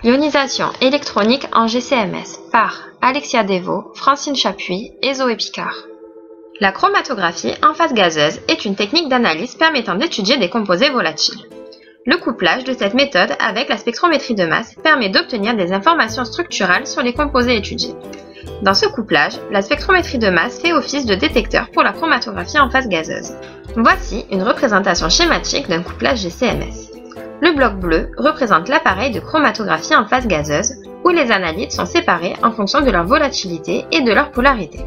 L'ionisation électronique en GCMS par Alexia Devaux, Francine Chapuis et Zoé Picard. La chromatographie en phase gazeuse est une technique d'analyse permettant d'étudier des composés volatiles. Le couplage de cette méthode avec la spectrométrie de masse permet d'obtenir des informations structurales sur les composés étudiés. Dans ce couplage, la spectrométrie de masse fait office de détecteur pour la chromatographie en phase gazeuse. Voici une représentation schématique d'un couplage GCMS. Le bloc bleu représente l'appareil de chromatographie en phase gazeuse où les analytes sont séparés en fonction de leur volatilité et de leur polarité.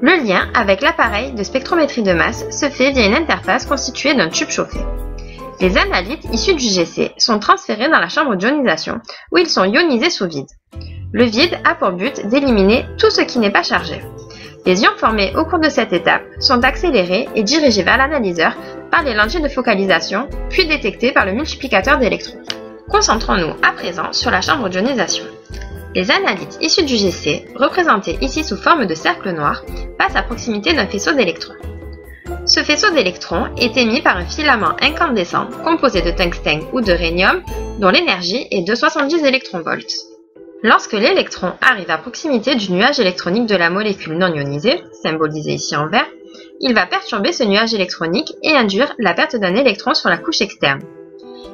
Le lien avec l'appareil de spectrométrie de masse se fait via une interface constituée d'un tube chauffé. Les analytes issus du GC sont transférés dans la chambre d'ionisation où ils sont ionisés sous vide. Le vide a pour but d'éliminer tout ce qui n'est pas chargé. Les ions formés au cours de cette étape sont accélérés et dirigés vers l'analyseur par les lentilles de focalisation, puis détectés par le multiplicateur d'électrons. Concentrons-nous à présent sur la chambre d'ionisation. Les analytes issus du GC, représentés ici sous forme de cercle noir, passent à proximité d'un faisceau d'électrons. Ce faisceau d'électrons est émis par un filament incandescent composé de tungstène ou de rhénium dont l'énergie est de 70 électronvolts. Lorsque l'électron arrive à proximité du nuage électronique de la molécule non ionisée, symbolisée ici en vert, il va perturber ce nuage électronique et induire la perte d'un électron sur la couche externe.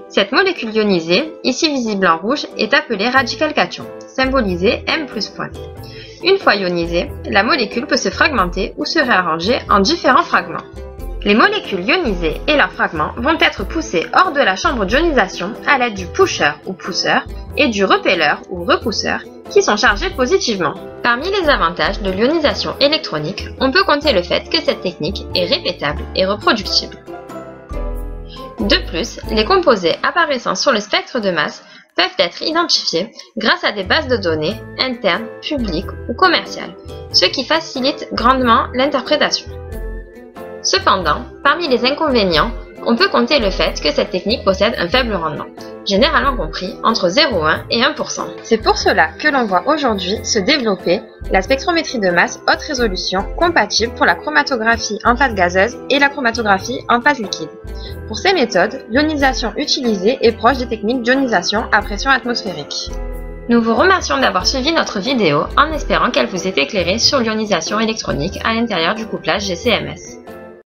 Cette molécule ionisée, ici visible en rouge, est appelée radical cation, symbolisée M+. Une fois ionisée, la molécule peut se fragmenter ou se réarranger en différents fragments. Les molécules ionisées et leurs fragments vont être poussés hors de la chambre d'ionisation à l'aide du pusher ou pousseur et du repelleur ou repousseur qui sont chargés positivement. Parmi les avantages de l'ionisation électronique, on peut compter le fait que cette technique est répétable et reproductible. De plus, les composés apparaissant sur le spectre de masse peuvent être identifiés grâce à des bases de données internes, publiques ou commerciales, ce qui facilite grandement l'interprétation. Cependant, parmi les inconvénients, on peut compter le fait que cette technique possède un faible rendement, généralement compris entre 0,1 et 1%. C'est pour cela que l'on voit aujourd'hui se développer la spectrométrie de masse haute résolution compatible pour la chromatographie en phase gazeuse et la chromatographie en phase liquide. Pour ces méthodes, l'ionisation utilisée est proche des techniques d'ionisation à pression atmosphérique. Nous vous remercions d'avoir suivi notre vidéo en espérant qu'elle vous ait éclairé sur l'ionisation électronique à l'intérieur du couplage GCMS.